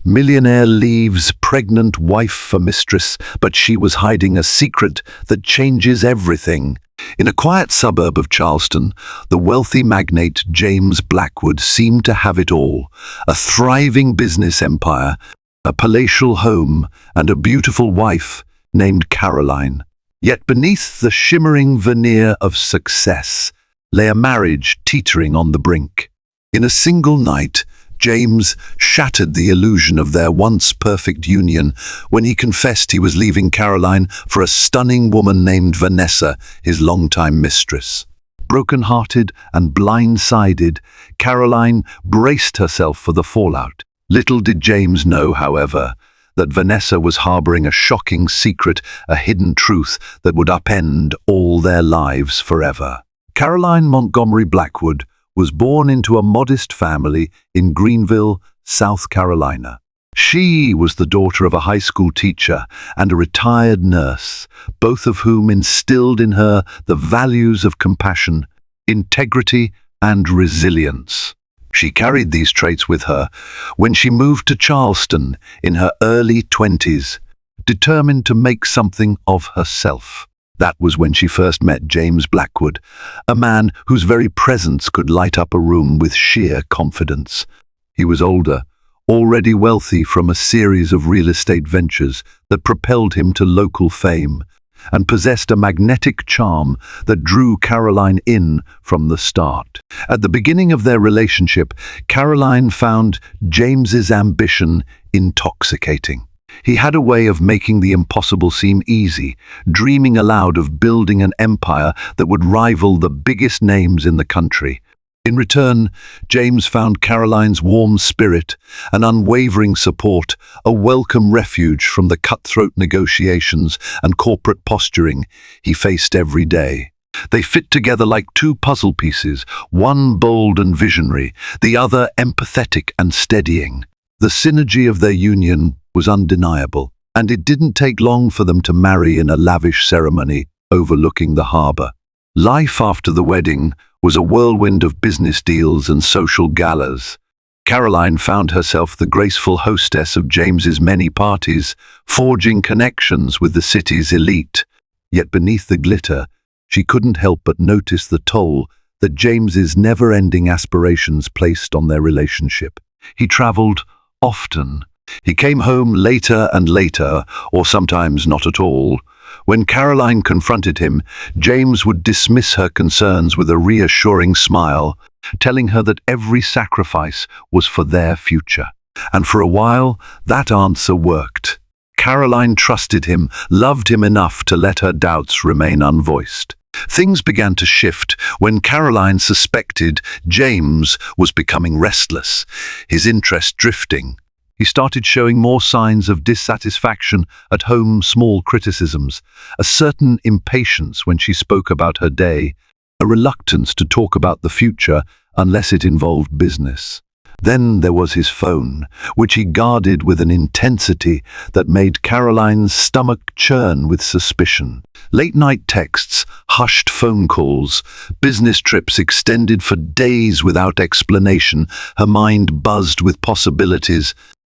Millionaire leaves pregnant wife for mistress, but she was hiding a secret that changes everything. In a quiet suburb of Charleston, the wealthy magnate James Blackwood seemed to have it all: a thriving business empire, a palatial home, and a beautiful wife named Caroline. Yet beneath the shimmering veneer of success lay a marriage teetering on the brink. In a single night, James shattered the illusion of their once perfect union when he confessed he was leaving Caroline for a stunning woman named Vanessa, his longtime mistress. Broken-hearted and blindsided, Caroline braced herself for the fallout. Little did James know, however, that Vanessa was harboring a shocking secret, a hidden truth that would upend all their lives forever. Caroline Montgomery Blackwood was born into a modest family in Greenville, South Carolina. She was the daughter of a high school teacher and a retired nurse, both of whom instilled in her the values of compassion, integrity, and resilience. She carried these traits with her when she moved to Charleston in her early 20s, determined to make something of herself. That was when she first met James Blackwood, a man whose very presence could light up a room with sheer confidence. He was older, already wealthy from a series of real estate ventures that propelled him to local fame, and possessed a magnetic charm that drew Caroline in from the start. At the beginning of their relationship, Caroline found James's ambition intoxicating. He had a way of making the impossible seem easy, dreaming aloud of building an empire that would rival the biggest names in the country. In return, James found Caroline's warm spirit, an unwavering support, a welcome refuge from the cutthroat negotiations and corporate posturing he faced every day. They fit together like two puzzle pieces, one bold and visionary, the other empathetic and steadying. The synergy of their union was undeniable, and it didn't take long for them to marry in a lavish ceremony overlooking the harbor. Life after the wedding was a whirlwind of business deals and social galas. Caroline found herself the graceful hostess of James's many parties, forging connections with the city's elite. Yet beneath the glitter, she couldn't help but notice the toll that James's never-ending aspirations placed on their relationship. He traveled often. He came home later and later, or sometimes not at all. When Caroline confronted him, James would dismiss her concerns with a reassuring smile, telling her that every sacrifice was for their future. And for a while, that answer worked. Caroline trusted him, loved him enough to let her doubts remain unvoiced. Things began to shift when Caroline suspected James was becoming restless, his interest drifting. He started showing more signs of dissatisfaction at home, small criticisms, a certain impatience when she spoke about her day, a reluctance to talk about the future unless it involved business. Then there was his phone, which he guarded with an intensity that made Caroline's stomach churn with suspicion. Late-night texts, hushed phone calls, business trips extended for days without explanation, her mind buzzed with possibilities,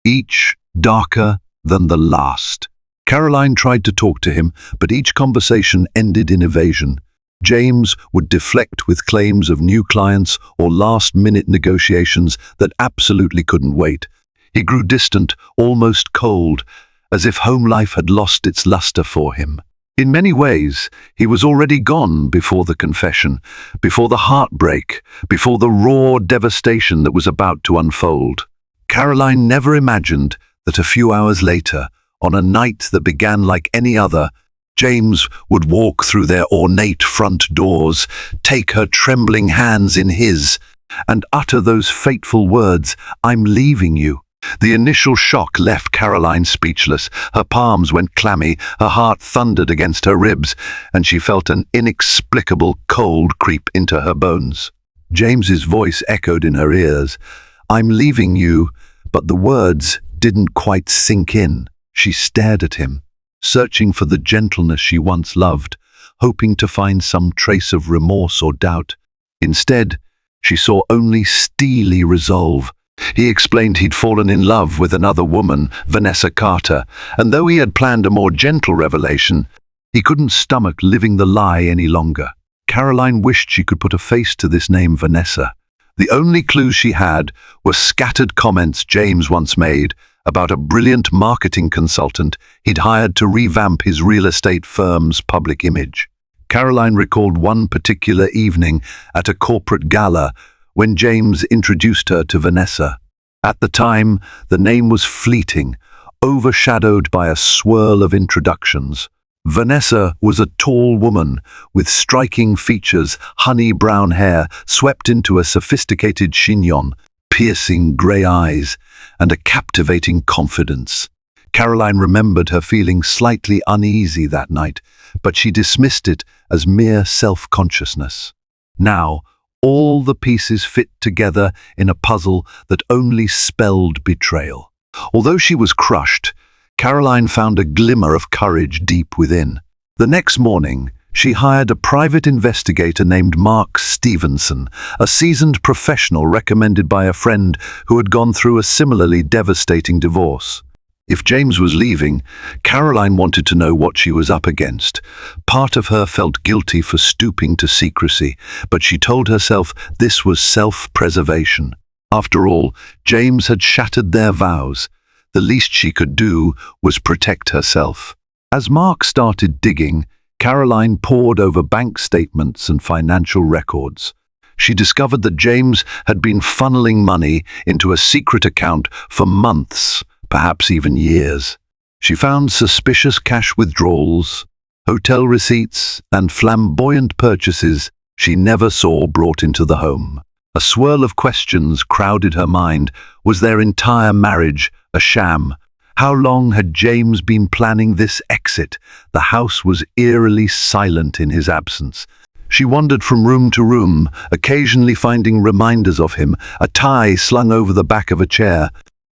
each darker than the last. Caroline tried to talk to him, but each conversation ended in evasion. James would deflect with claims of new clients or last-minute negotiations that absolutely couldn't wait. He grew distant, almost cold, as if home life had lost its luster for him. In many ways, he was already gone before the confession, before the heartbreak, before the raw devastation that was about to unfold. Caroline never imagined that a few hours later, on a night that began like any other, James would walk through their ornate front doors, take her trembling hands in his, and utter those fateful words, "I'm leaving you." The initial shock left Caroline speechless. Her palms went clammy, her heart thundered against her ribs, and she felt an inexplicable cold creep into her bones. James's voice echoed in her ears, "I'm leaving you," but the words didn't quite sink in. She stared at him, searching for the gentleness she once loved, hoping to find some trace of remorse or doubt. Instead, she saw only steely resolve, He explained he'd fallen in love with another woman, Vanessa Carter, and though he had planned a more gentle revelation, he couldn't stomach living the lie any longer. Caroline wished she could put a face to this name Vanessa. The only clues she had were scattered comments James once made about a brilliant marketing consultant he'd hired to revamp his real estate firm's public image. Caroline recalled one particular evening at a corporate gala when James introduced her to Vanessa. At the time, the name was fleeting, overshadowed by a swirl of introductions. Vanessa was a tall woman with striking features, honey brown hair swept into a sophisticated chignon, piercing grey eyes, and a captivating confidence. Caroline remembered her feeling slightly uneasy that night, but she dismissed it as mere self-consciousness. Now, all the pieces fit together in a puzzle that only spelled betrayal. Although she was crushed, Caroline found a glimmer of courage deep within. The next morning, she hired a private investigator named Mark Stevenson, a seasoned professional recommended by a friend who had gone through a similarly devastating divorce. If James was leaving, Caroline wanted to know what she was up against. Part of her felt guilty for stooping to secrecy, but she told herself this was self-preservation. After all, James had shattered their vows. The least she could do was protect herself. As Mark started digging, Caroline pored over bank statements and financial records. She discovered that James had been funneling money into a secret account for months, perhaps even years. She found suspicious cash withdrawals, hotel receipts, and flamboyant purchases she never saw brought into the home. A swirl of questions crowded her mind. Was their entire marriage a sham? How long had James been planning this exit? The house was eerily silent in his absence. She wandered from room to room, occasionally finding reminders of him, a tie slung over the back of a chair,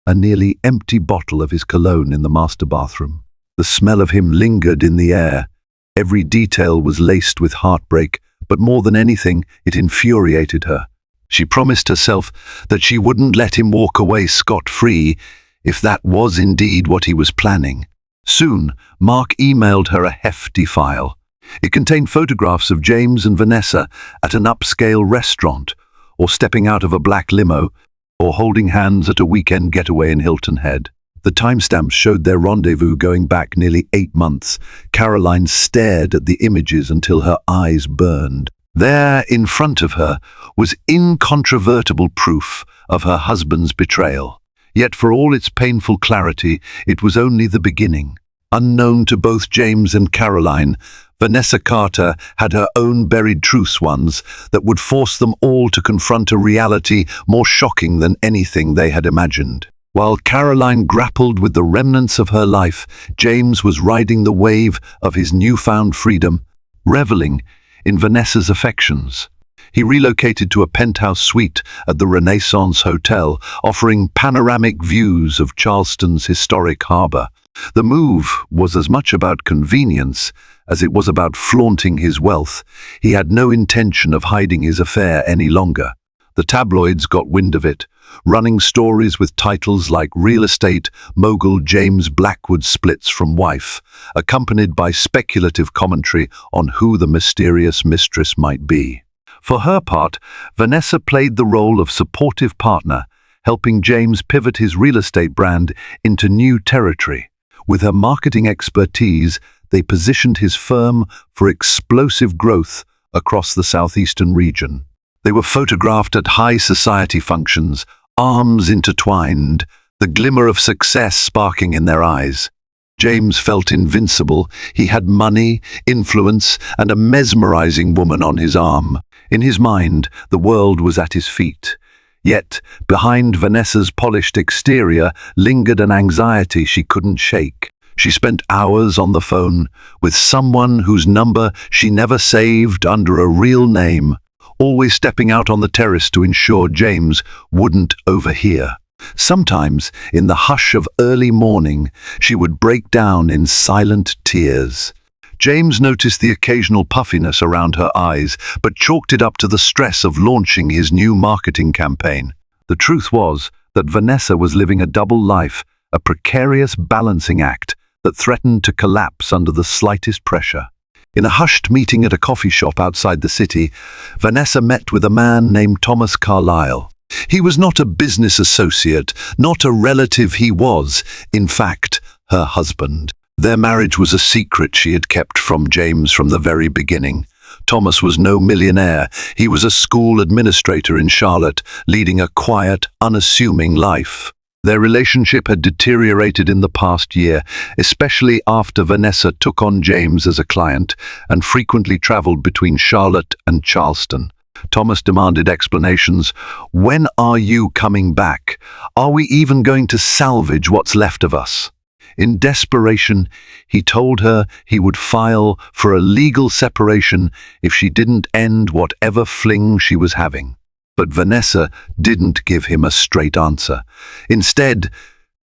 a nearly empty bottle of his cologne in the master bathroom. The smell of him lingered in the air. Every detail was laced with heartbreak, but more than anything, it infuriated her. She promised herself that she wouldn't let him walk away scot-free if that was indeed what he was planning. Soon, Mark emailed her a hefty file. It contained photographs of James and Vanessa at an upscale restaurant, or stepping out of a black limo, or holding hands at a weekend getaway in Hilton Head. The timestamps showed their rendezvous going back nearly 8 months. Caroline stared at the images until her eyes burned. There, in front of her, was incontrovertible proof of her husband's betrayal. Yet for all its painful clarity, it was only the beginning. Unknown to both James and Caroline, Vanessa Carter had her own buried truths, ones that would force them all to confront a reality more shocking than anything they had imagined. While Caroline grappled with the remnants of her life, James was riding the wave of his newfound freedom, reveling in Vanessa's affections. He relocated to a penthouse suite at the Renaissance Hotel, offering panoramic views of Charleston's historic harbor. The move was as much about convenience as it was about flaunting his wealth. He had no intention of hiding his affair any longer. The tabloids got wind of it, running stories with titles like Real Estate Mogul James Blackwood Splits from Wife, accompanied by speculative commentary on who the mysterious mistress might be. For her part, Vanessa played the role of supportive partner, helping James pivot his real estate brand into new territory. With her marketing expertise, they positioned his firm for explosive growth across the southeastern region. They were photographed at high society functions, arms intertwined, the glimmer of success sparking in their eyes. James felt invincible. He had money, influence, and a mesmerizing woman on his arm. In his mind, the world was at his feet. Yet, behind Vanessa's polished exterior lingered an anxiety she couldn't shake. She spent hours on the phone with someone whose number she never saved under a real name, always stepping out on the terrace to ensure James wouldn't overhear. Sometimes, in the hush of early morning, she would break down in silent tears. James noticed the occasional puffiness around her eyes, but chalked it up to the stress of launching his new marketing campaign. The truth was, that Vanessa was living a double life, a precarious balancing act that threatened to collapse under the slightest pressure. In a hushed meeting at a coffee shop outside the city, Vanessa met with a man named Thomas Carlyle. He was not a business associate, not a relative. He was, in fact, her husband. Their marriage was a secret she had kept from James from the very beginning. Thomas was no millionaire. He was a school administrator in Charlotte, leading a quiet, unassuming life. Their relationship had deteriorated in the past year, especially after Vanessa took on James as a client and frequently traveled between Charlotte and Charleston. Thomas demanded explanations. "When are you coming back? Are we even going to salvage what's left of us?" In desperation, he told her he would file for a legal separation if she didn't end whatever fling she was having. But Vanessa didn't give him a straight answer. Instead,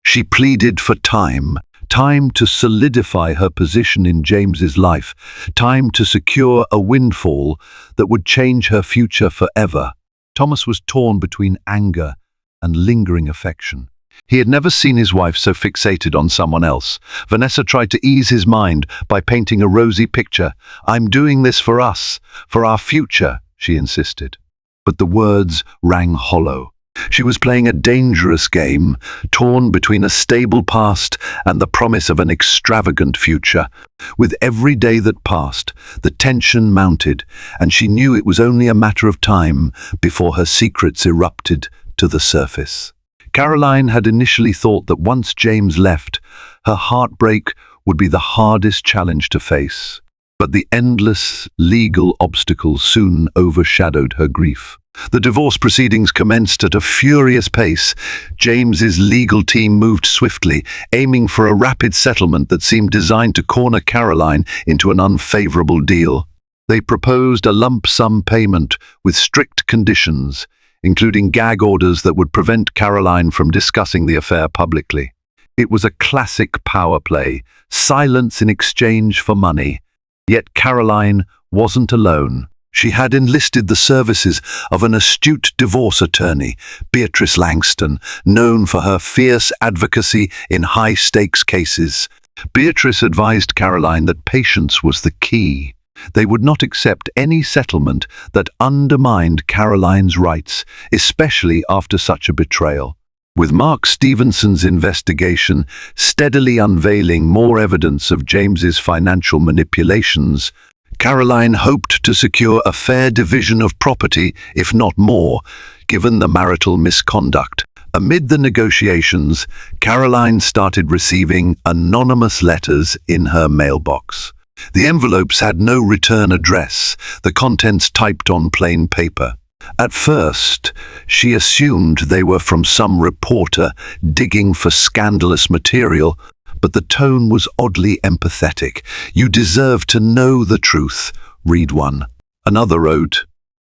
she pleaded for time to solidify her position in James's life, time to secure a windfall that would change her future forever. Thomas was torn between anger and lingering affection. He had never seen his wife so fixated on someone else. Vanessa tried to ease his mind by painting a rosy picture. "I'm doing this for us, for our future," she insisted. But the words rang hollow. She was playing a dangerous game, torn between a stable past and the promise of an extravagant future. With every day that passed, the tension mounted, and she knew it was only a matter of time before her secrets erupted to the surface. Caroline had initially thought that once James left, her heartbreak would be the hardest challenge to face. But the endless legal obstacles soon overshadowed her grief. The divorce proceedings commenced at a furious pace. James's legal team moved swiftly, aiming for a rapid settlement that seemed designed to corner Caroline into an unfavorable deal. They proposed a lump sum payment with strict conditions, including gag orders that would prevent Caroline from discussing the affair publicly. It was a classic power play, silence in exchange for money. Yet Caroline wasn't alone. She had enlisted the services of an astute divorce attorney, Beatrice Langston, known for her fierce advocacy in high-stakes cases. Beatrice advised Caroline that patience was the key. They would not accept any settlement that undermined Caroline's rights, especially after such a betrayal. With Mark Stevenson's investigation steadily unveiling more evidence of James's financial manipulations, Caroline hoped to secure a fair division of property, if not more, given the marital misconduct. Amid the negotiations, Caroline started receiving anonymous letters in her mailbox. The envelopes had no return address, the contents typed on plain paper. At first, she assumed they were from some reporter digging for scandalous material, but the tone was oddly empathetic. "You deserve to know the truth," read one. Another wrote,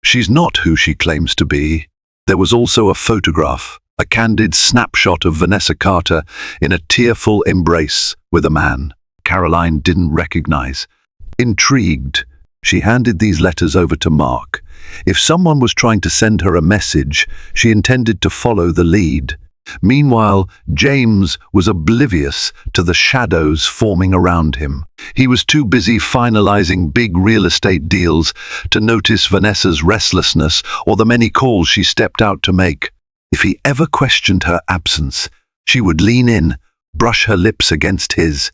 "She's not who she claims to be." There was also a photograph, a candid snapshot of Vanessa Carter in a tearful embrace with a man Caroline didn't recognize. Intrigued, she handed these letters over to Mark. If someone was trying to send her a message, she intended to follow the lead. Meanwhile, James was oblivious to the shadows forming around him. He was too busy finalizing big real estate deals to notice Vanessa's restlessness or the many calls she stepped out to make. If he ever questioned her absence, she would lean in, brush her lips against his,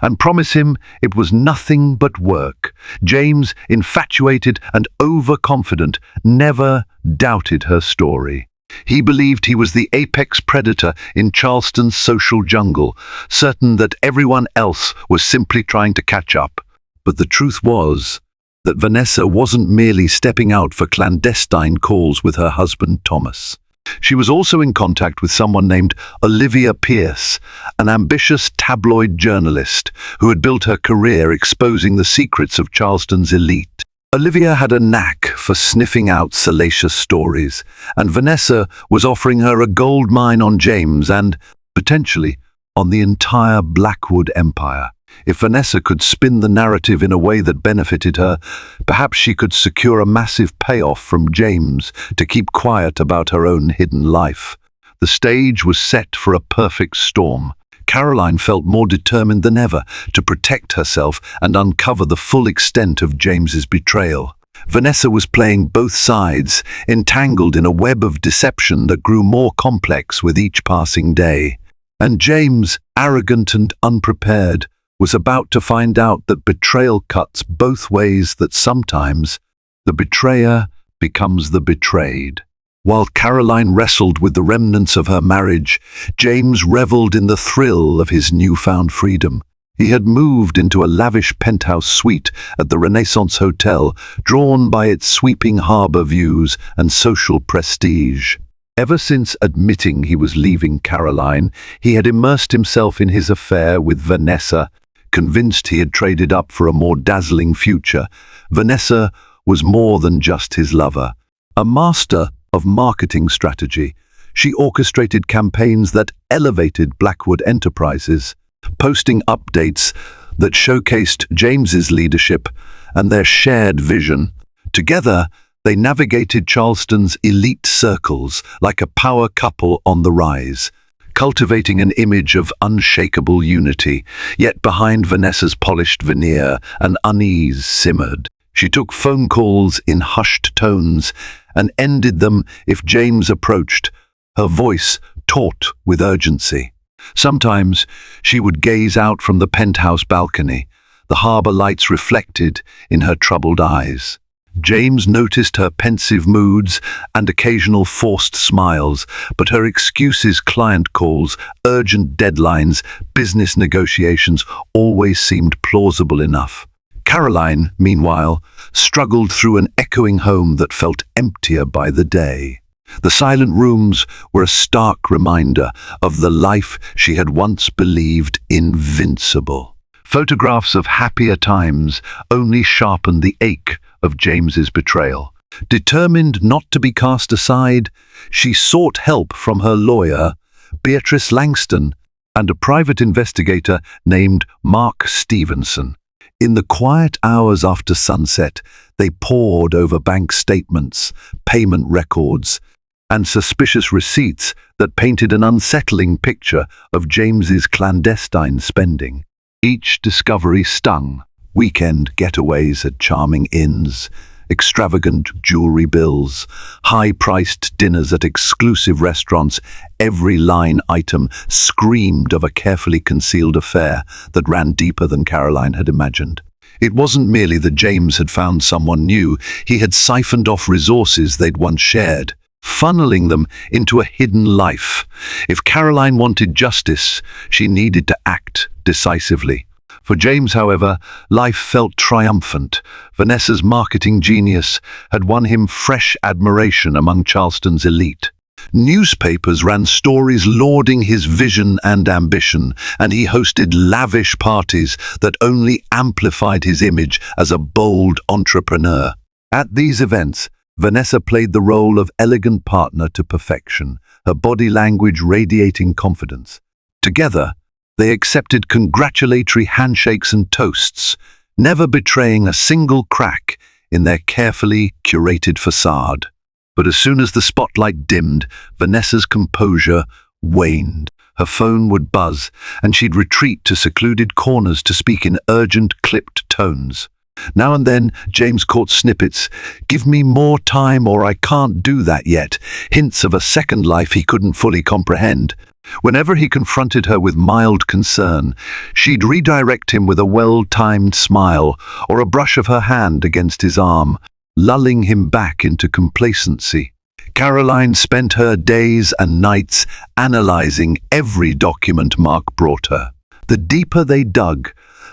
and promise him it was nothing but work. James, infatuated and overconfident, never doubted her story. He believed he was the apex predator in Charleston's social jungle, certain that everyone else was simply trying to catch up. But the truth was that Vanessa wasn't merely stepping out for clandestine calls with her husband Thomas. She was also in contact with someone named Olivia Pierce, an ambitious tabloid journalist who had built her career exposing the secrets of Charleston's elite. Olivia had a knack for sniffing out salacious stories, and Vanessa was offering her a gold mine on James and, potentially, on the entire Blackwood empire. If Vanessa could spin the narrative in a way that benefited her, perhaps she could secure a massive payoff from James to keep quiet about her own hidden life. The stage was set for a perfect storm. Caroline felt more determined than ever to protect herself and uncover the full extent of James's betrayal. Vanessa was playing both sides, entangled in a web of deception that grew more complex with each passing day. And James, arrogant and unprepared, was about to find out that betrayal cuts both ways, that sometimes the betrayer becomes the betrayed. While Caroline wrestled with the remnants of her marriage, James reveled in the thrill of his newfound freedom. He had moved into a lavish penthouse suite at the Renaissance Hotel, drawn by its sweeping harbor views and social prestige. Ever since admitting he was leaving Caroline, he had immersed himself in his affair with Vanessa, convinced he had traded up for a more dazzling future. Vanessa was more than just his lover. A master of marketing strategy, she orchestrated campaigns that elevated Blackwood Enterprises, posting updates that showcased James's leadership and their shared vision. Together, they navigated Charleston's elite circles like a power couple on the rise, cultivating an image of unshakable unity. Yet behind Vanessa's polished veneer, an unease simmered. She took phone calls in hushed tones and ended them if James approached, her voice taut with urgency. Sometimes she would gaze out from the penthouse balcony, the harbor lights reflected in her troubled eyes. James noticed her pensive moods and occasional forced smiles, but her excuses, client calls, urgent deadlines, business negotiations always seemed plausible enough. Caroline, meanwhile, struggled through an echoing home that felt emptier by the day. The silent rooms were a stark reminder of the life she had once believed invincible. Photographs of happier times only sharpened the ache of James's betrayal. Determined not to be cast aside, she sought help from her lawyer, Beatrice Langston, and a private investigator named Mark Stevenson. In the quiet hours after sunset, they pored over bank statements, payment records, and suspicious receipts that painted an unsettling picture of James's clandestine spending. Each discovery stung. Weekend getaways at charming inns, extravagant jewelry bills, high-priced dinners at exclusive restaurants. Every line item screamed of a carefully concealed affair that ran deeper than Caroline had imagined. It wasn't merely that James had found someone new, he had siphoned off resources they'd once shared, funneling them into a hidden life. If Caroline wanted justice, she needed to act decisively. For James, however, life felt triumphant. Vanessa's marketing genius had won him fresh admiration among Charleston's elite. Newspapers ran stories lauding his vision and ambition, and he hosted lavish parties that only amplified his image as a bold entrepreneur. At these events, Vanessa played the role of elegant partner to perfection, her body language radiating confidence. Together, they accepted congratulatory handshakes and toasts, never betraying a single crack in their carefully curated facade. But as soon as the spotlight dimmed, Vanessa's composure waned. Her phone would buzz, and she'd retreat to secluded corners to speak in urgent, clipped tones. Now and then, James caught snippets, "Give me more time," or "I can't do that yet," hints of a second life he couldn't fully comprehend. Whenever he confronted her with mild concern, she'd redirect him with a well-timed smile or a brush of her hand against his arm, lulling him back into complacency. Caroline spent her days and nights analyzing every document Mark brought her. The deeper they dug,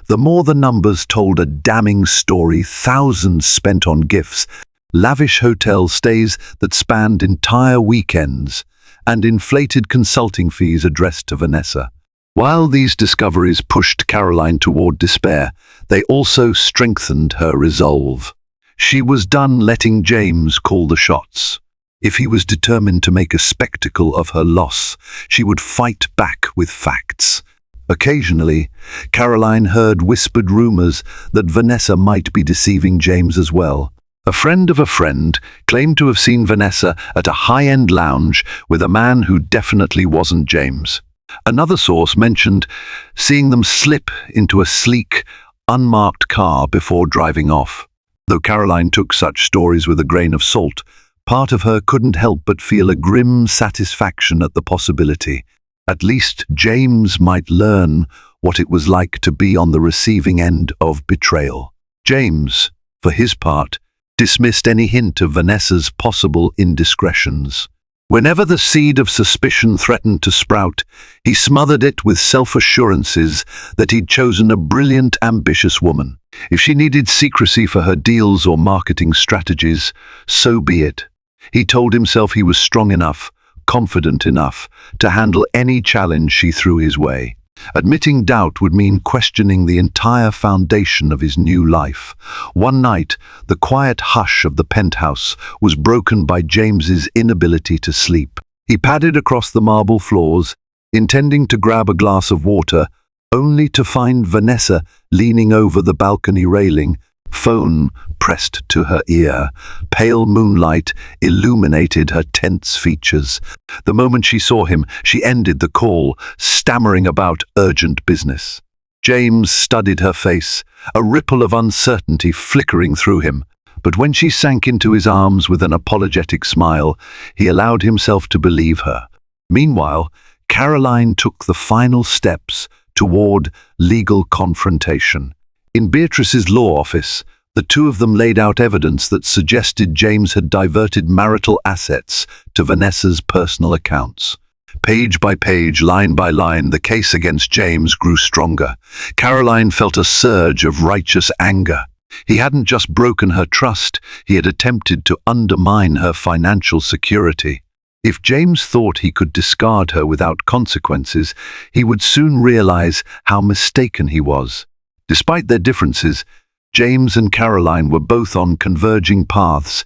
the more the numbers told a damning story. Thousands spent on gifts, lavish hotel stays that spanned entire weekends, and inflated consulting fees addressed to Vanessa. While these discoveries pushed Caroline toward despair, they also strengthened her resolve. She was done letting James call the shots. If he was determined to make a spectacle of her loss, she would fight back with facts. Occasionally, Caroline heard whispered rumors that Vanessa might be deceiving James as well. A friend of a friend claimed to have seen Vanessa at a high-end lounge with a man who definitely wasn't James. Another source mentioned seeing them slip into a sleek, unmarked car before driving off. Though Caroline took such stories with a grain of salt, part of her couldn't help but feel a grim satisfaction at the possibility. At least James might learn what it was like to be on the receiving end of betrayal. James, for his part, dismissed any hint of Vanessa's possible indiscretions. Whenever the seed of suspicion threatened to sprout, he smothered it with self-assurances that he'd chosen a brilliant, ambitious woman. If she needed secrecy for her deals or marketing strategies, so be it. He told himself he was strong enough, confident enough, to handle any challenge she threw his way. Admitting doubt would mean questioning the entire foundation of his new life. One night, the quiet hush of the penthouse was broken by James's inability to sleep. He padded across the marble floors, intending to grab a glass of water, only to find Vanessa leaning over the balcony railing, phone pressed to her ear. Pale moonlight illuminated her tense features. The moment she saw him, she ended the call, stammering about urgent business. James studied her face, a ripple of uncertainty flickering through him. But when she sank into his arms with an apologetic smile, he allowed himself to believe her. Meanwhile, Caroline took the final steps toward legal confrontation. In Beatrice's law office, the two of them laid out evidence that suggested James had diverted marital assets to Vanessa's personal accounts. Page by page, line by line, the case against James grew stronger. Caroline felt a surge of righteous anger. He hadn't just broken her trust, he had attempted to undermine her financial security. If James thought he could discard her without consequences, he would soon realize how mistaken he was. Despite their differences, James and Caroline were both on converging paths,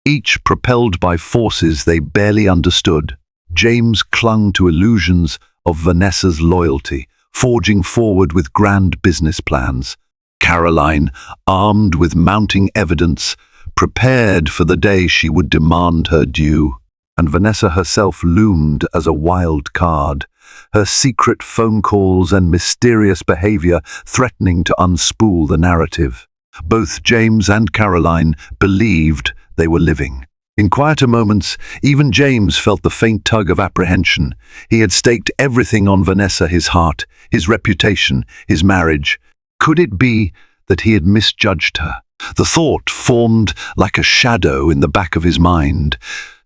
each propelled by forces they barely understood. James clung to illusions of Vanessa's loyalty, forging forward with grand business plans. Caroline, armed with mounting evidence, prepared for the day she would demand her due. And Vanessa herself loomed as a wild card, her secret phone calls and mysterious behavior threatening to unspool the narrative. Both James and Caroline believed they were living. In quieter moments, even James felt the faint tug of apprehension. He had staked everything on Vanessa, his heart, his reputation, his marriage. Could it be that he had misjudged her? The thought formed like a shadow in the back of his mind,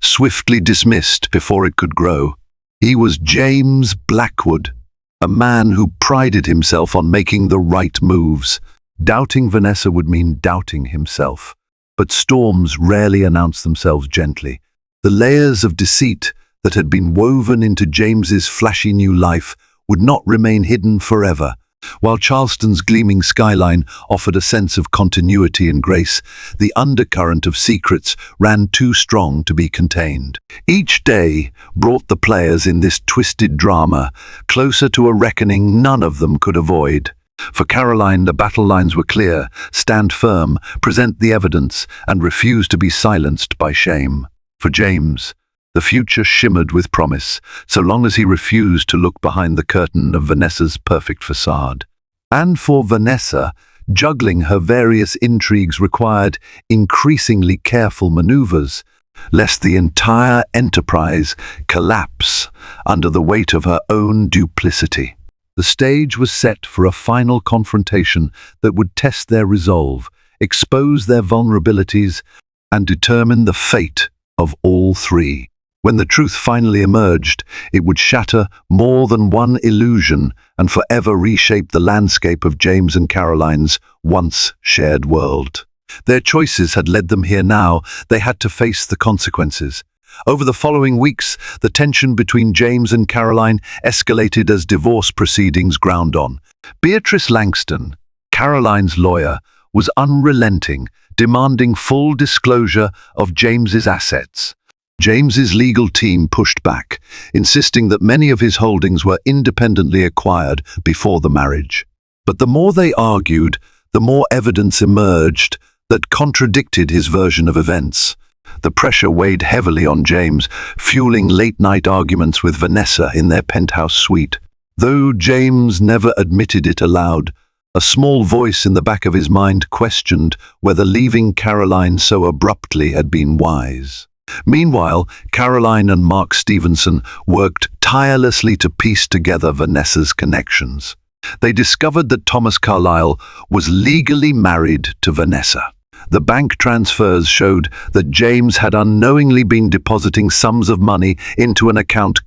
swiftly dismissed before it could grow. He was James Blackwood, a man who prided himself on making the right moves. Doubting Vanessa would mean doubting himself. But storms rarely announce themselves gently. The layers of deceit that had been woven into James's flashy new life would not remain hidden forever. While Charleston's gleaming skyline offered a sense of continuity and grace, the undercurrent of secrets ran too strong to be contained. Each day brought the players in this twisted drama closer to a reckoning none of them could avoid. For Caroline, the battle lines were clear: stand firm, present the evidence, and refuse to be silenced by shame. For James, the future shimmered with promise, so long as he refused to look behind the curtain of Vanessa's perfect facade. And for Vanessa, juggling her various intrigues required increasingly careful maneuvers, lest the entire enterprise collapse under the weight of her own duplicity. The stage was set for a final confrontation that would test their resolve, expose their vulnerabilities, and determine the fate of all three. When the truth finally emerged, it would shatter more than one illusion and forever reshape the landscape of James and Caroline's once shared world. Their choices had led them here. Now they had to face the consequences. Over the following weeks, the tension between James and Caroline escalated as divorce proceedings ground on. Beatrice Langston, Caroline's lawyer, was unrelenting, demanding full disclosure of James's assets. James's legal team pushed back, insisting that many of his holdings were independently acquired before the marriage. But the more they argued, the more evidence emerged that contradicted his version of events. The pressure weighed heavily on James, fueling late-night arguments with Vanessa in their penthouse suite. Though James never admitted it aloud, a small voice in the back of his mind questioned whether leaving Caroline so abruptly had been wise. Meanwhile, Caroline and Mark Stevenson worked tirelessly to piece together Vanessa's connections. They discovered that Thomas Carlyle was legally married to Vanessa. The bank transfers showed that James had unknowingly been depositing sums of money into an account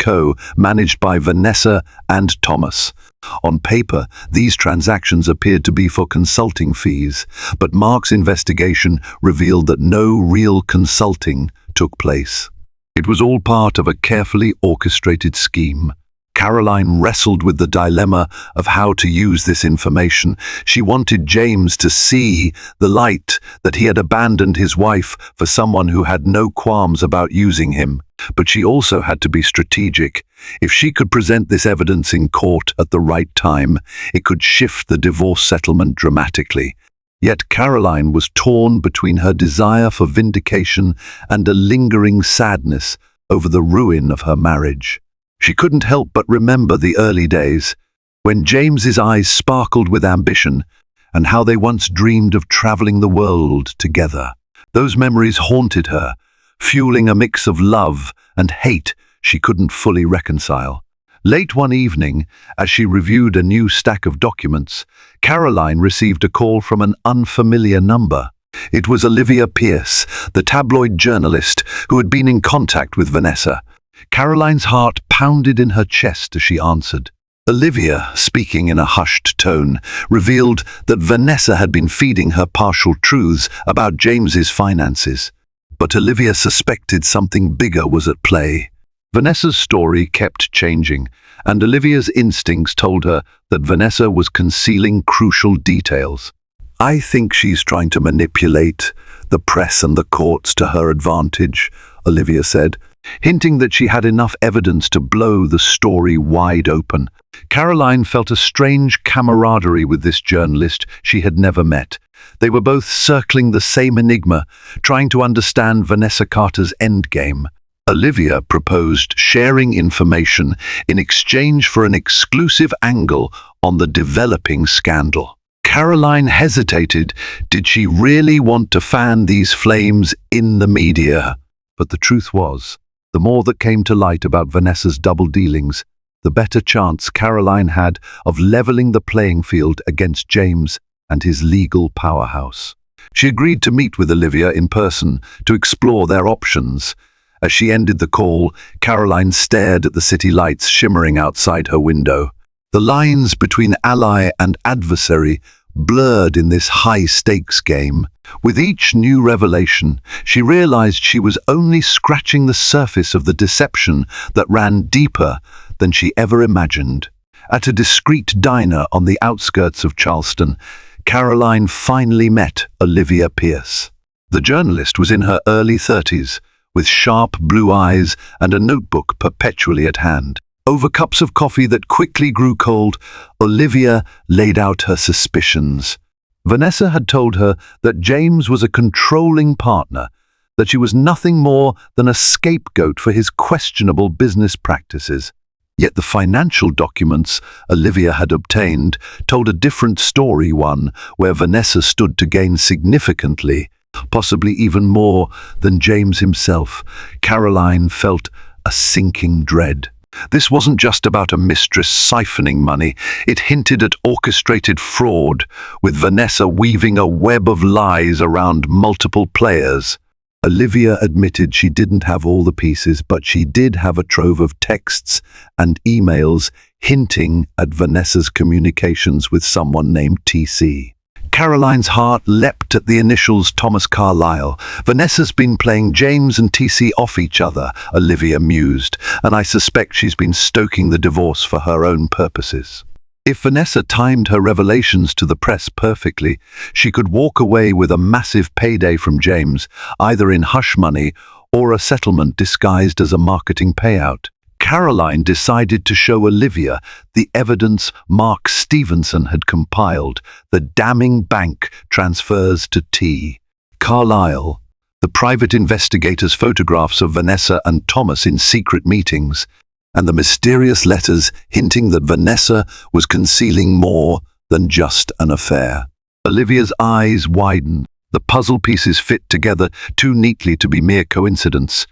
managed by Vanessa and Thomas. On paper, these transactions appeared to be for consulting fees, but Mark's investigation revealed that no real consulting took place. It was all part of a carefully orchestrated scheme. Caroline wrestled with the dilemma of how to use this information. She wanted James to see the light that he had abandoned his wife for someone who had no qualms about using him. But she also had to be strategic. If she could present this evidence in court at the right time, it could shift the divorce settlement dramatically. Yet Caroline was torn between her desire for vindication and a lingering sadness over the ruin of her marriage. She couldn't help but remember the early days, when James's eyes sparkled with ambition, and how they once dreamed of traveling the world together. Those memories haunted her, fueling a mix of love and hate she couldn't fully reconcile. Late one evening, as she reviewed a new stack of documents, Caroline received a call from an unfamiliar number. It was Olivia Pierce, the tabloid journalist who had been in contact with Vanessa. Caroline's heart pounded in her chest as she answered. Olivia, speaking in a hushed tone, revealed that Vanessa had been feeding her partial truths about James's finances. But Olivia suspected something bigger was at play. Vanessa's story kept changing, and Olivia's instincts told her that Vanessa was concealing crucial details. I think she's trying to manipulate the press and the courts to her advantage, Olivia said, hinting that she had enough evidence to blow the story wide open. Caroline felt a strange camaraderie with this journalist she had never met. They were both circling the same enigma, trying to understand Vanessa Carter's endgame. Olivia proposed sharing information in exchange for an exclusive angle on the developing scandal. Caroline hesitated. Did she really want to fan these flames in the media? But the truth was, the more that came to light about Vanessa's double dealings, the better chance Caroline had of leveling the playing field against James and his legal powerhouse. She agreed to meet with Olivia in person to explore their options. As she ended the call, Caroline stared at the city lights shimmering outside her window. The lines between ally and adversary blurred in this high-stakes game. With each new revelation, she realized she was only scratching the surface of the deception that ran deeper than she ever imagined. At a discreet diner on the outskirts of Charleston, Caroline finally met Olivia Pierce. The journalist was in her early 30s, with sharp blue eyes and a notebook perpetually at hand. Over cups of coffee that quickly grew cold, Olivia laid out her suspicions. Vanessa had told her that James was a controlling partner, that she was nothing more than a scapegoat for his questionable business practices. Yet the financial documents Olivia had obtained told a different story, one where Vanessa stood to gain significantly, possibly even more than James himself. Caroline felt a sinking dread. This wasn't just about a mistress siphoning money. It hinted at orchestrated fraud, with Vanessa weaving a web of lies around multiple players. Olivia admitted she didn't have all the pieces, but she did have a trove of texts and emails hinting at Vanessa's communications with someone named TC. Caroline's heart leapt at the initials Thomas Carlyle. Vanessa's been playing James and TC off each other, Olivia mused, and I suspect she's been stoking the divorce for her own purposes. If Vanessa timed her revelations to the press perfectly, she could walk away with a massive payday from James, either in hush money or a settlement disguised as a marketing payout. Caroline decided to show Olivia the evidence Mark Stevenson had compiled, the damning bank transfers to T. Carlyle, the private investigator's photographs of Vanessa and Thomas in secret meetings, and the mysterious letters hinting that Vanessa was concealing more than just an affair. Olivia's eyes widened. The puzzle pieces fit together too neatly to be mere coincidence.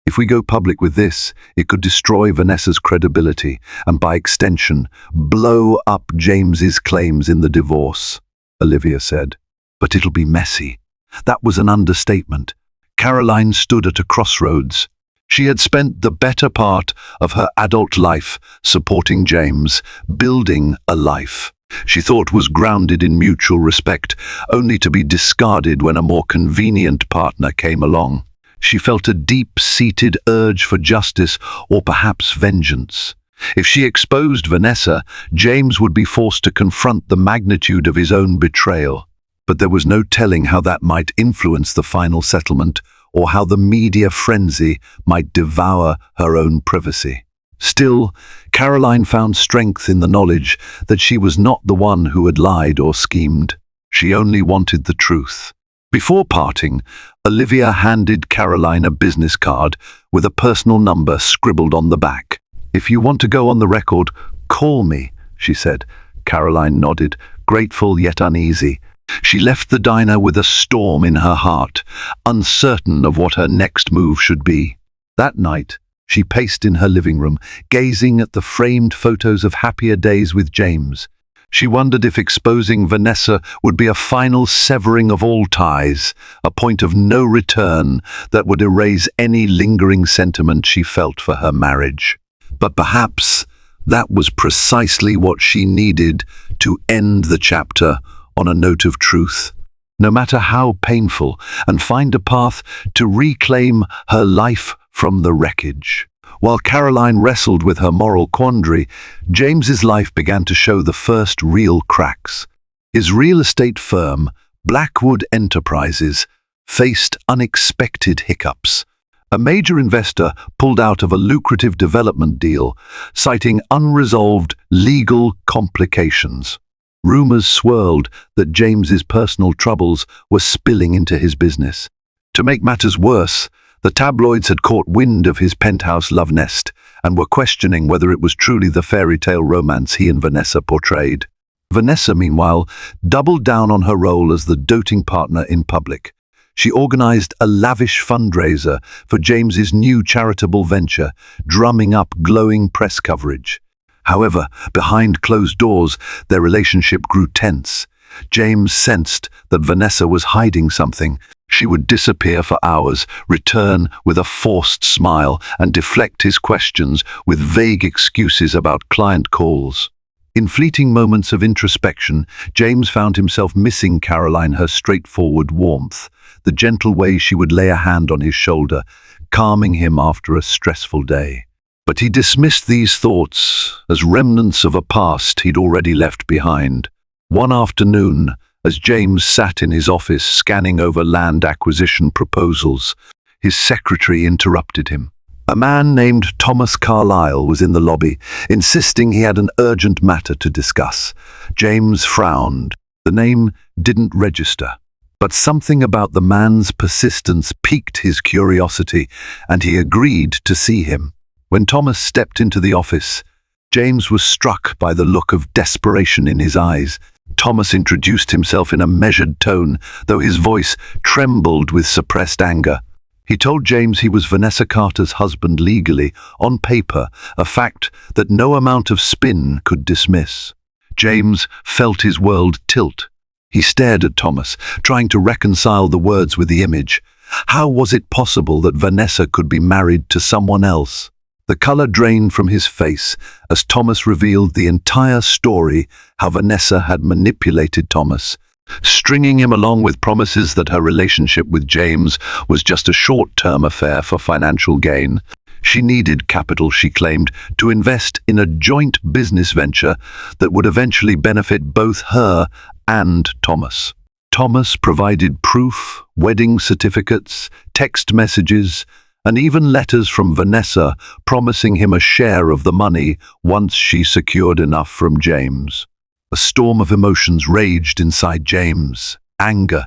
If we go public with this, it could destroy Vanessa's credibility and, by extension, blow up James's claims in the divorce, Olivia said. But it'll be messy. That was an understatement. Caroline stood at a crossroads. She had spent the better part of her adult life supporting James, building a life she thought was grounded in mutual respect, only to be discarded when a more convenient partner came along. She felt a deep-seated urge for justice or perhaps vengeance. If she exposed Vanessa, James would be forced to confront the magnitude of his own betrayal. But there was no telling how that might influence the final settlement, or how the media frenzy might devour her own privacy. Still, Caroline found strength in the knowledge that she was not the one who had lied or schemed. She only wanted the truth. Before parting, Olivia handed Caroline a business card with a personal number scribbled on the back. "If you want to go on the record, call me," she said. Caroline nodded, grateful yet uneasy. She left the diner with a storm in her heart, uncertain of what her next move should be. That night, she paced in her living room, gazing at the framed photos of happier days with James. She wondered if exposing Vanessa would be a final severing of all ties, a point of no return that would erase any lingering sentiment she felt for her marriage. But perhaps that was precisely what she needed to end the chapter on a note of truth, no matter how painful, and find a path to reclaim her life from the wreckage. While Caroline wrestled with her moral quandary, James's life began to show the first real cracks. His real estate firm, Blackwood Enterprises, faced unexpected hiccups. A major investor pulled out of a lucrative development deal, citing unresolved legal complications. Rumors swirled that James's personal troubles were spilling into his business. To make matters worse, the tabloids had caught wind of his penthouse love nest and were questioning whether it was truly the fairy tale romance he and Vanessa portrayed. Vanessa, meanwhile, doubled down on her role as the doting partner in public. She organized a lavish fundraiser for James's new charitable venture, drumming up glowing press coverage. However, behind closed doors, their relationship grew tense. James sensed that Vanessa was hiding something. She would disappear for hours, return with a forced smile, and deflect his questions with vague excuses about client calls. In fleeting moments of introspection, James found himself missing Caroline, her straightforward warmth, the gentle way she would lay a hand on his shoulder, calming him after a stressful day. But he dismissed these thoughts as remnants of a past he'd already left behind. One afternoon, as James sat in his office scanning over land acquisition proposals, his secretary interrupted him. A man named Thomas Carlyle was in the lobby, insisting he had an urgent matter to discuss. James frowned. The name didn't register, but something about the man's persistence piqued his curiosity, and he agreed to see him. When Thomas stepped into the office, James was struck by the look of desperation in his eyes. Thomas introduced himself in a measured tone, though his voice trembled with suppressed anger. He told James he was Vanessa Carter's husband legally, on paper, a fact that no amount of spin could dismiss. James felt his world tilt. He stared at Thomas, trying to reconcile the words with the image. How was it possible that Vanessa could be married to someone else? The color drained from his face as Thomas revealed the entire story, how Vanessa had manipulated Thomas, stringing him along with promises that her relationship with James was just a short-term affair for financial gain. She needed capital, she claimed, to invest in a joint business venture that would eventually benefit both her and Thomas. Thomas provided proof, wedding certificates, text messages, and even letters from Vanessa promising him a share of the money once she secured enough from James. A storm of emotions raged inside James: anger,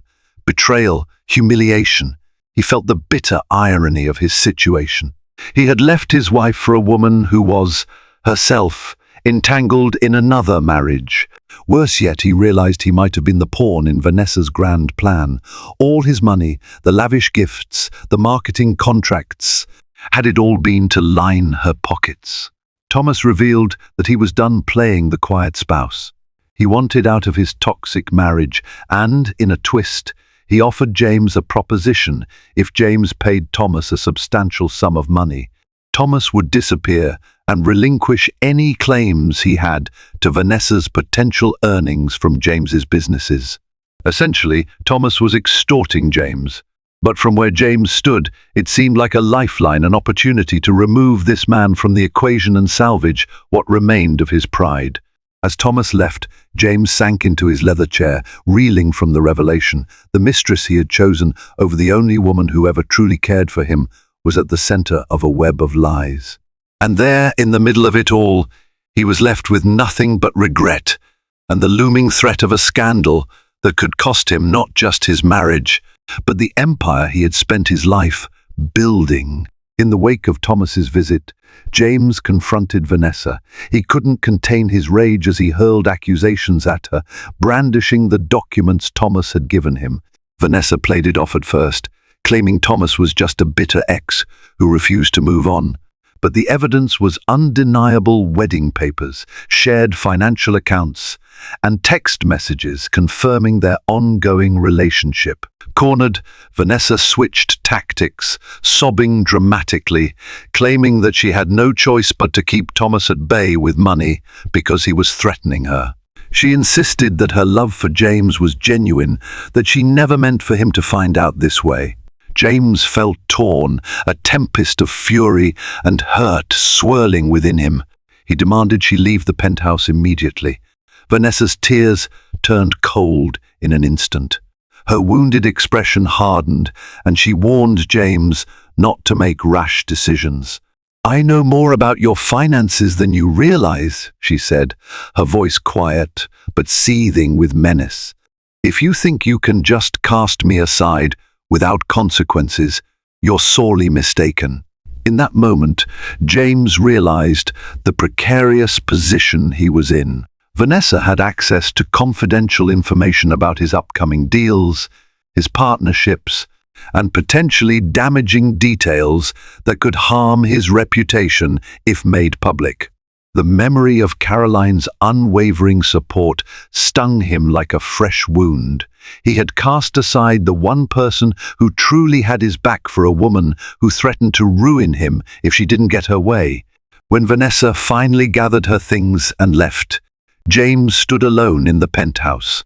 betrayal, humiliation. He felt the bitter irony of his situation. He had left his wife for a woman who was, herself, entangled in another marriage. Worse yet, he realized he might have been the pawn in Vanessa's grand plan. All his money, the lavish gifts, the marketing contracts, had it all been to line her pockets? Thomas revealed that he was done playing the quiet spouse. He wanted out of his toxic marriage and, in a twist, he offered James a proposition. If James paid Thomas a substantial sum of money, Thomas would disappear and relinquish any claims he had to Vanessa's potential earnings from James's businesses. Essentially, Thomas was extorting James. But from where James stood, it seemed like a lifeline, an opportunity to remove this man from the equation and salvage what remained of his pride. As Thomas left, James sank into his leather chair, reeling from the revelation. The mistress he had chosen over the only woman who ever truly cared for him was at the center of a web of lies. And there, in the middle of it all, he was left with nothing but regret and the looming threat of a scandal that could cost him not just his marriage, but the empire he had spent his life building. In the wake of Thomas's visit, James confronted Vanessa. He couldn't contain his rage as he hurled accusations at her, brandishing the documents Thomas had given him. Vanessa played it off at first, claiming Thomas was just a bitter ex who refused to move on. But the evidence was undeniable: wedding papers, shared financial accounts, and text messages confirming their ongoing relationship. Cornered, Vanessa switched tactics, sobbing dramatically, claiming that she had no choice but to keep Thomas at bay with money because he was threatening her. She insisted that her love for James was genuine, that she never meant for him to find out this way. James felt torn, a tempest of fury and hurt swirling within him. He demanded she leave the penthouse immediately. Vanessa's tears turned cold in an instant. Her wounded expression hardened, and she warned James not to make rash decisions. "I know more about your finances than you realize," she said, her voice quiet but seething with menace. "If you think you can just cast me aside without consequences, you're sorely mistaken." In that moment, James realized the precarious position he was in. Vanessa had access to confidential information about his upcoming deals, his partnerships, and potentially damaging details that could harm his reputation if made public. The memory of Caroline's unwavering support stung him like a fresh wound. He had cast aside the one person who truly had his back for a woman who threatened to ruin him if she didn't get her way. When Vanessa finally gathered her things and left, James stood alone in the penthouse.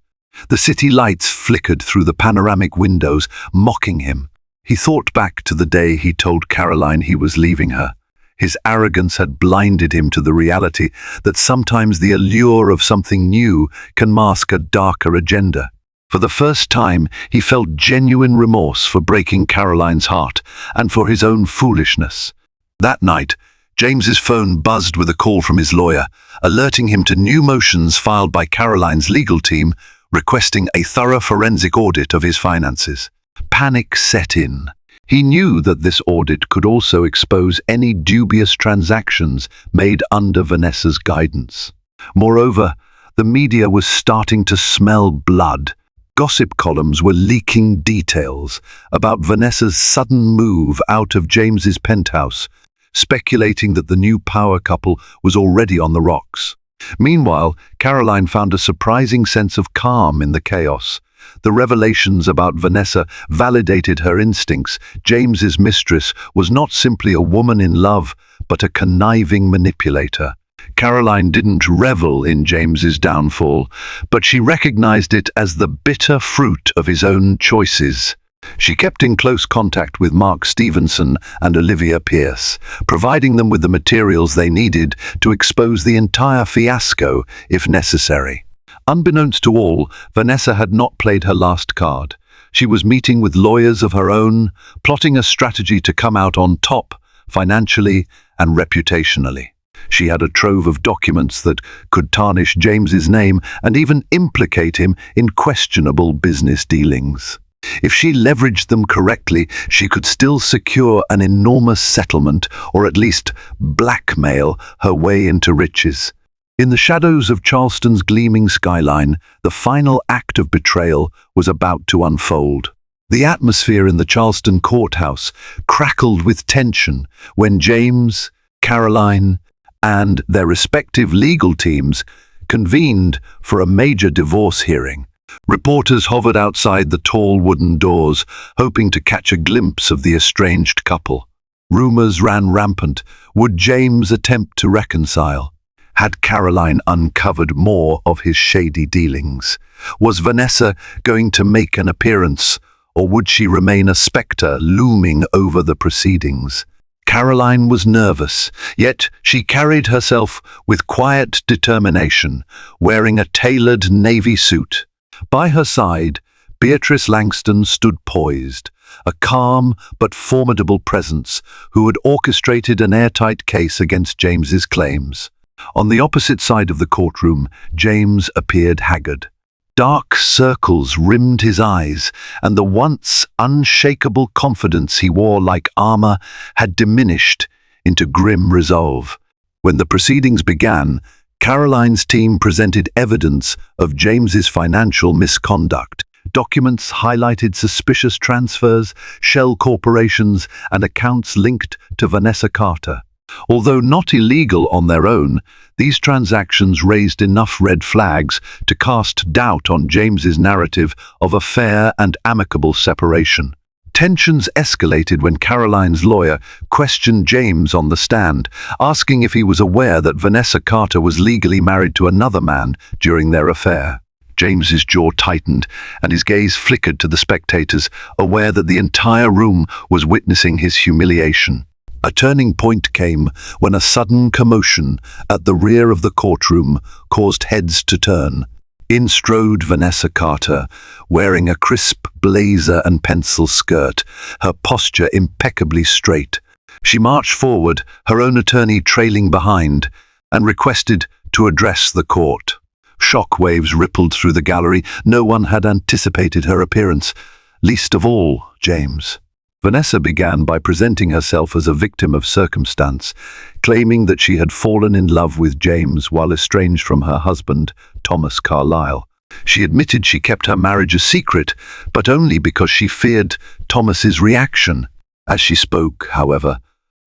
The city lights flickered through the panoramic windows, mocking him. He thought back to the day he told Caroline he was leaving her. His arrogance had blinded him to the reality that sometimes the allure of something new can mask a darker agenda. For the first time, he felt genuine remorse for breaking Caroline's heart and for his own foolishness. That night, James's phone buzzed with a call from his lawyer, alerting him to new motions filed by Caroline's legal team, requesting a thorough forensic audit of his finances. Panic set in. He knew that this audit could also expose any dubious transactions made under Vanessa's guidance. Moreover, the media was starting to smell blood. Gossip columns were leaking details about Vanessa's sudden move out of James's penthouse, speculating that the new power couple was already on the rocks. Meanwhile, Caroline found a surprising sense of calm in the chaos. The revelations about Vanessa validated her instincts. James's mistress was not simply a woman in love, but a conniving manipulator. Caroline didn't revel in James's downfall, but she recognized it as the bitter fruit of his own choices. She kept in close contact with Mark Stevenson and Olivia Pierce, providing them with the materials they needed to expose the entire fiasco if necessary. Unbeknownst to all, Vanessa had not played her last card. She was meeting with lawyers of her own, plotting a strategy to come out on top, financially and reputationally. She had a trove of documents that could tarnish James's name and even implicate him in questionable business dealings. If she leveraged them correctly, she could still secure an enormous settlement, or at least blackmail her way into riches. In the shadows of Charleston's gleaming skyline, the final act of betrayal was about to unfold. The atmosphere in the Charleston courthouse crackled with tension when James, Caroline, and their respective legal teams convened for a major divorce hearing. Reporters hovered outside the tall wooden doors, hoping to catch a glimpse of the estranged couple. Rumors ran rampant. Would James attempt to reconcile? Had Caroline uncovered more of his shady dealings? Was Vanessa going to make an appearance, or would she remain a spectre looming over the proceedings? Caroline was nervous, yet she carried herself with quiet determination, wearing a tailored navy suit. By her side, Beatrice Langston stood poised, a calm but formidable presence who had orchestrated an airtight case against James's claims. On the opposite side of the courtroom, James appeared haggard. Dark circles rimmed his eyes, and the once unshakable confidence he wore like armor had diminished into grim resolve. When the proceedings began, Caroline's team presented evidence of James's financial misconduct. Documents highlighted suspicious transfers, shell corporations, and accounts linked to Vanessa Carter. Although not illegal on their own, these transactions raised enough red flags to cast doubt on James's narrative of a fair and amicable separation. Tensions escalated when Caroline's lawyer questioned James on the stand, asking if he was aware that Vanessa Carter was legally married to another man during their affair. James's jaw tightened, and his gaze flickered to the spectators, aware that the entire room was witnessing his humiliation. A turning point came when a sudden commotion at the rear of the courtroom caused heads to turn. In strode Vanessa Carter, wearing a crisp blazer and pencil skirt, her posture impeccably straight. She marched forward, her own attorney trailing behind, and requested to address the court. Shockwaves rippled through the gallery. No one had anticipated her appearance, least of all James. Vanessa began by presenting herself as a victim of circumstance, claiming that she had fallen in love with James while estranged from her husband, Thomas Carlyle. She admitted she kept her marriage a secret, but only because she feared Thomas's reaction. As she spoke, however,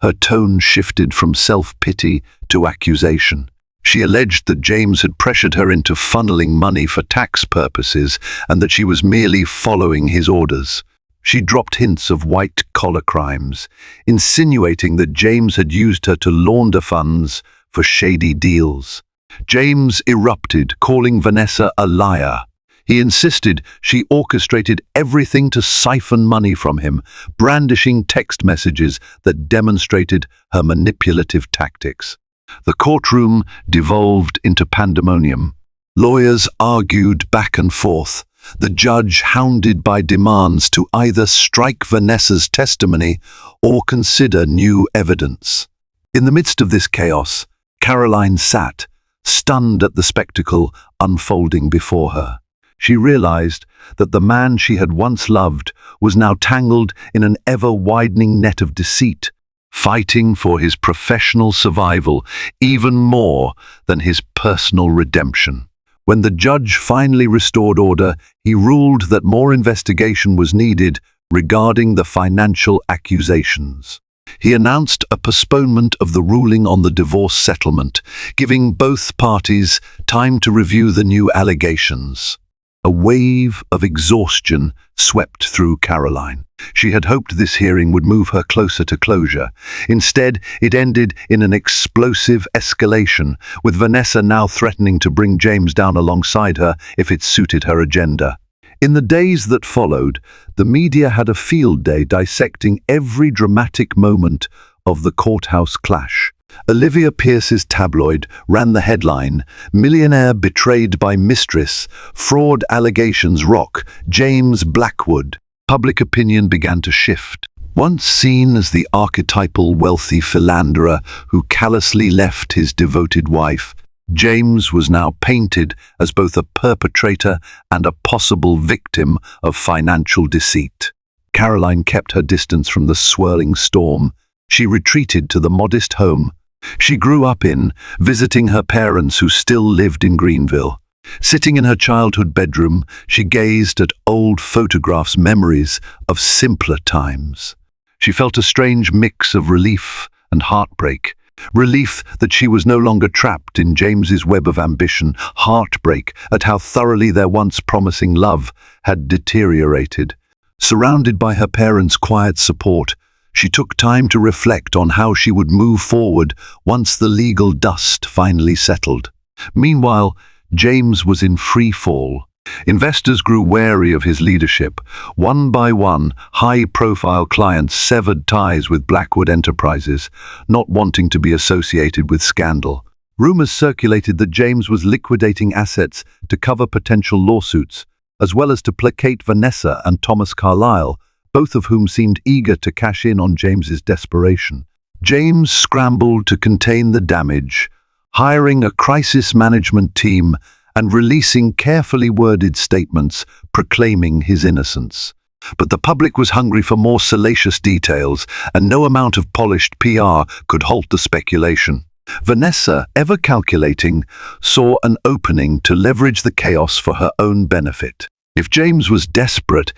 her tone shifted from self-pity to accusation. She alleged that James had pressured her into funneling money for tax purposes and that she was merely following his orders. She dropped hints of white-collar crimes, insinuating that James had used her to launder funds for shady deals. James erupted, calling Vanessa a liar. He insisted she orchestrated everything to siphon money from him, brandishing text messages that demonstrated her manipulative tactics. The courtroom devolved into pandemonium. Lawyers argued back and forth, the judge hounded by demands to either strike Vanessa's testimony or consider new evidence. In the midst of this chaos, Caroline sat, stunned at the spectacle unfolding before her. She realized that the man she had once loved was now tangled in an ever-widening net of deceit, fighting for his professional survival even more than his personal redemption. When the judge finally restored order, he ruled that more investigation was needed regarding the financial accusations. He announced a postponement of the ruling on the divorce settlement, giving both parties time to review the new allegations. A wave of exhaustion swept through Caroline. She had hoped this hearing would move her closer to closure. Instead, it ended in an explosive escalation, with Vanessa now threatening to bring James down alongside her if it suited her agenda. In the days that followed, the media had a field day dissecting every dramatic moment of the courthouse clash. Olivia Pierce's tabloid ran the headline, "Millionaire betrayed by Mistress, fraud allegations rock James Blackwood." Public opinion began to shift. Once seen as the archetypal wealthy philanderer who callously left his devoted wife, James was now painted as both a perpetrator and a possible victim of financial deceit. Caroline kept her distance from the swirling storm. She retreated to the modest home she grew up in, visiting her parents who still lived in Greenville. Sitting in her childhood bedroom, she gazed at old photographs, memories of simpler times. She felt a strange mix of relief and heartbreak. Relief that she was no longer trapped in James's web of ambition, heartbreak at how thoroughly their once promising love had deteriorated. Surrounded by her parents' quiet support, she took time to reflect on how she would move forward once the legal dust finally settled. Meanwhile, James was in free fall. Investors grew wary of his leadership. One by one, high-profile clients severed ties with Blackwood Enterprises, not wanting to be associated with scandal. Rumors circulated that James was liquidating assets to cover potential lawsuits, as well as to placate Vanessa and Thomas Carlyle, both of whom seemed eager to cash in on James's desperation. James scrambled to contain the damage, hiring a crisis management team and releasing carefully worded statements proclaiming his innocence. But the public was hungry for more salacious details, and no amount of polished PR could halt the speculation. Vanessa, ever calculating, saw an opening to leverage the chaos for her own benefit. If James was desperate,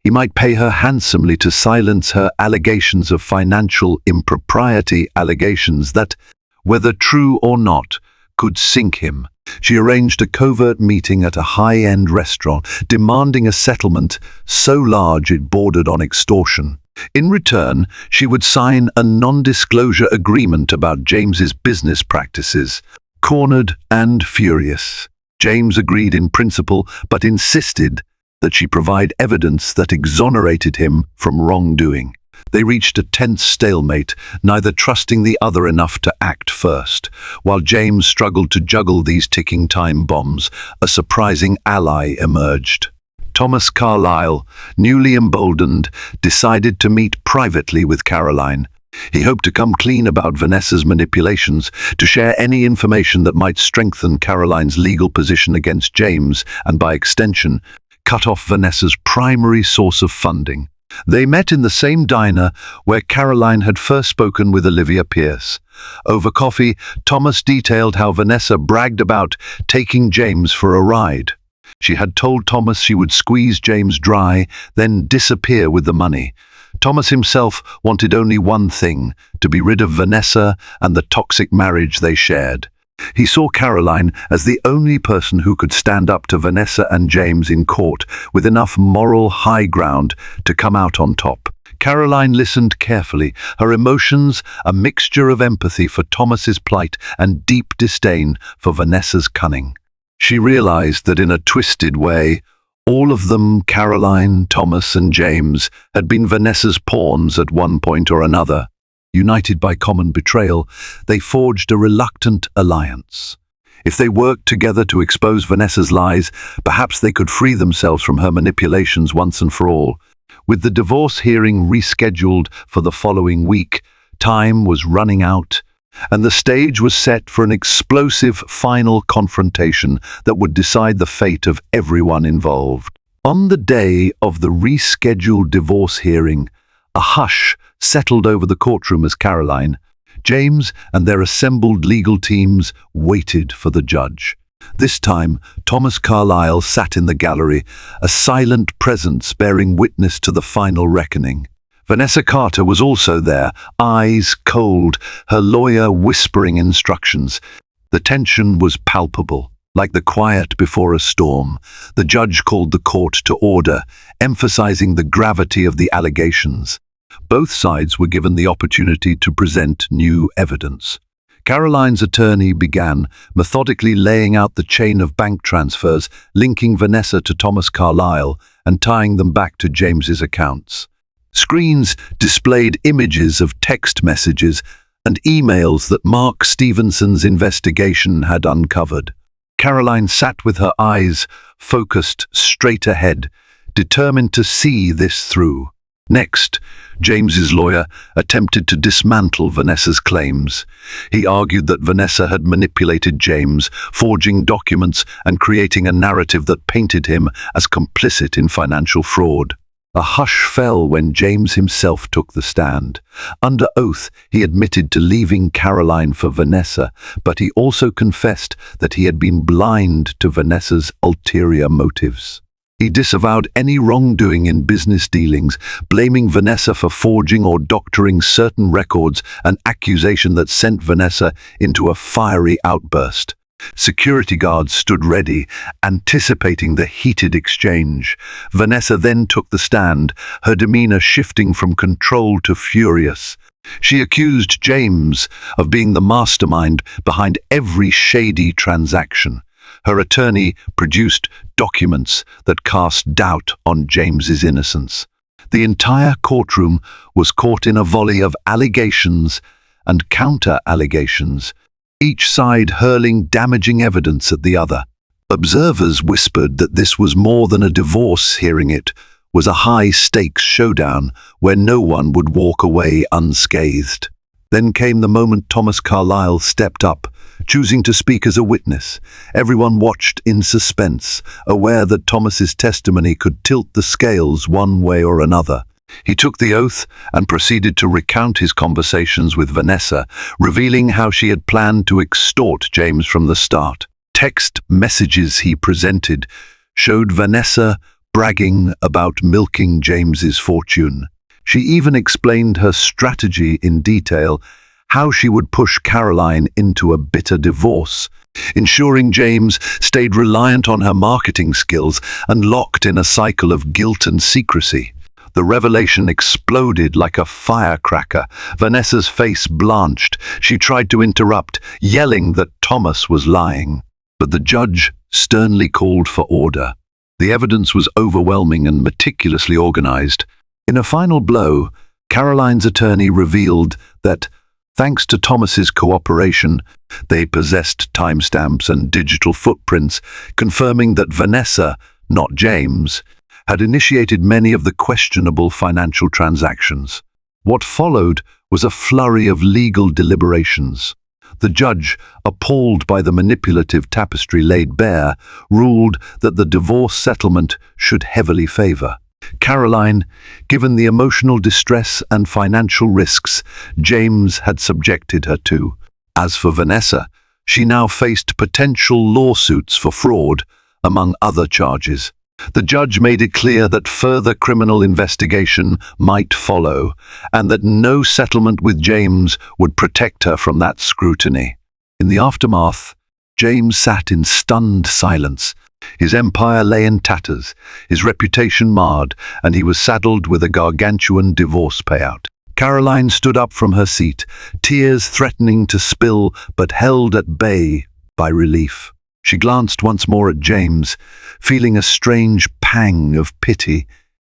he might pay her handsomely to silence her allegations of financial impropriety, allegations that, whether true or not, could sink him. She arranged a covert meeting at a high-end restaurant, demanding a settlement so large it bordered on extortion. In return, she would sign a non-disclosure agreement about James's business practices. Cornered and furious, James agreed in principle, but insisted that she provide evidence that exonerated him from wrongdoing. They reached a tense stalemate, neither trusting the other enough to act first. While James struggled to juggle these ticking time bombs, a surprising ally emerged. Thomas Carlyle, newly emboldened, decided to meet privately with Caroline. He hoped to come clean about Vanessa's manipulations, to share any information that might strengthen Caroline's legal position against James, and by extension, cut off Vanessa's primary source of funding. They met in the same diner where Caroline had first spoken with Olivia Pierce. Over coffee, Thomas detailed how Vanessa bragged about taking James for a ride. She had told Thomas she would squeeze James dry, then disappear with the money. Thomas himself wanted only one thing: to be rid of Vanessa and the toxic marriage they shared. He saw Caroline as the only person who could stand up to Vanessa and James in court with enough moral high ground to come out on top. Caroline listened carefully, her emotions a mixture of empathy for Thomas's plight and deep disdain for Vanessa's cunning. She realized that in a twisted way, all of them, Caroline, Thomas, and James, had been Vanessa's pawns at one point or another. United by common betrayal, they forged a reluctant alliance. If they worked together to expose Vanessa's lies, perhaps they could free themselves from her manipulations once and for all. With the divorce hearing rescheduled for the following week, time was running out, and the stage was set for an explosive final confrontation that would decide the fate of everyone involved. On the day of the rescheduled divorce hearing, a hush settled over the courtroom as Caroline, James, and their assembled legal teams waited for the judge. This time, Thomas Carlyle sat in the gallery, a silent presence bearing witness to the final reckoning. Vanessa Carter was also there, eyes cold, her lawyer whispering instructions. The tension was palpable. Like the quiet before a storm, the judge called the court to order, emphasizing the gravity of the allegations. Both sides were given the opportunity to present new evidence. Caroline's attorney began, methodically laying out the chain of bank transfers, linking Vanessa to Thomas Carlyle and tying them back to James's accounts. Screens displayed images of text messages and emails that Mark Stevenson's investigation had uncovered. Caroline sat with her eyes focused straight ahead, determined to see this through. Next, James's lawyer attempted to dismantle Vanessa's claims. He argued that Vanessa had manipulated James, forging documents and creating a narrative that painted him as complicit in financial fraud. A hush fell when James himself took the stand. Under oath, he admitted to leaving Caroline for Vanessa, but he also confessed that he had been blind to Vanessa's ulterior motives. He disavowed any wrongdoing in business dealings, blaming Vanessa for forging or doctoring certain records, an accusation that sent Vanessa into a fiery outburst. Security guards stood ready, anticipating the heated exchange. Vanessa then took the stand, her demeanor shifting from control to furious. She accused James of being the mastermind behind every shady transaction. Her attorney produced documents that cast doubt on James's innocence. The entire courtroom was caught in a volley of allegations and counter-allegations, each side hurling damaging evidence at the other. Observers whispered that this was more than a divorce. Hearing it was a high-stakes showdown where no one would walk away unscathed. Then came the moment Thomas Carlyle stepped up, choosing to speak as a witness. Everyone watched in suspense, aware that Thomas's testimony could tilt the scales one way or another. He took the oath and proceeded to recount his conversations with Vanessa, revealing how she had planned to extort James from the start. Text messages he presented showed Vanessa bragging about milking James's fortune. She even explained her strategy in detail, how she would push Caroline into a bitter divorce, ensuring James stayed reliant on her marketing skills and locked in a cycle of guilt and secrecy. The revelation exploded like a firecracker. Vanessa's face blanched. She tried to interrupt, yelling that Thomas was lying. But the judge sternly called for order. The evidence was overwhelming and meticulously organized. In a final blow, Caroline's attorney revealed that, thanks to Thomas's cooperation, they possessed timestamps and digital footprints, confirming that Vanessa, not James, had initiated many of the questionable financial transactions. What followed was a flurry of legal deliberations. The judge, appalled by the manipulative tapestry laid bare, ruled that the divorce settlement should heavily favor Caroline, given the emotional distress and financial risks James had subjected her to. As for Vanessa, she now faced potential lawsuits for fraud, among other charges. The judge made it clear that further criminal investigation might follow, and that no settlement with James would protect her from that scrutiny. In the aftermath, James sat in stunned silence. His empire lay in tatters, his reputation marred, and he was saddled with a gargantuan divorce payout. Caroline stood up from her seat, tears threatening to spill, but held at bay by relief. She glanced once more at James, feeling a strange pang of pity.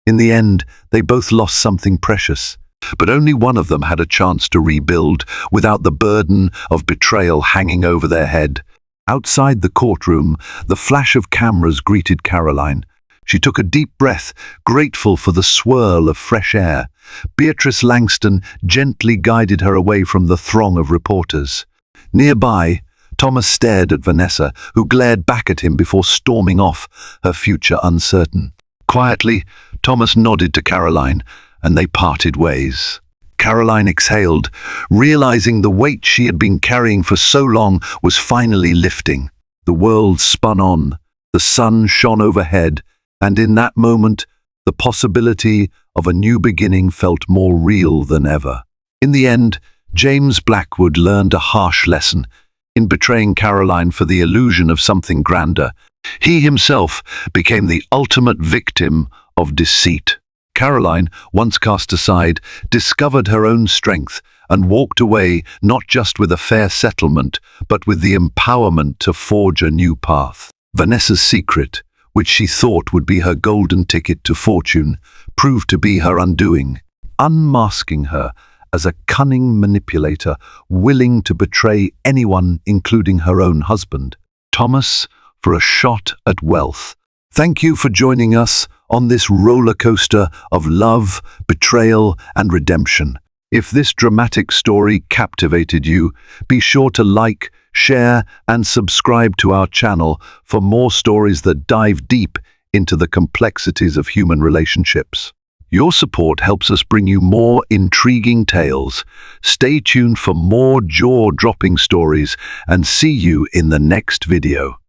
In the end, they both lost something precious, but only one of them had a chance to rebuild without the burden of betrayal hanging over their head. Outside the courtroom, the flash of cameras greeted Caroline. She took a deep breath, grateful for the swirl of fresh air. Beatrice Langston gently guided her away from the throng of reporters. Nearby, Thomas stared at Vanessa, who glared back at him before storming off, her future uncertain. Quietly, Thomas nodded to Caroline, and they parted ways. Caroline exhaled, realizing the weight she had been carrying for so long was finally lifting. The world spun on, the sun shone overhead, and in that moment, the possibility of a new beginning felt more real than ever. In the end, James Blackwood learned a harsh lesson. In betraying Caroline for the illusion of something grander, he himself became the ultimate victim of deceit. Caroline, once cast aside, discovered her own strength and walked away not just with a fair settlement, but with the empowerment to forge a new path. Vanessa's secret, which she thought would be her golden ticket to fortune, proved to be her undoing, unmasking her as a cunning manipulator willing to betray anyone, including her own husband. Thomas, for a shot at wealth. Thank you for joining us on this roller coaster of love, betrayal, and redemption. If this dramatic story captivated you, be sure to like, share, and subscribe to our channel for more stories that dive deep into the complexities of human relationships. Your support helps us bring you more intriguing tales. Stay tuned for more jaw-dropping stories and see you in the next video.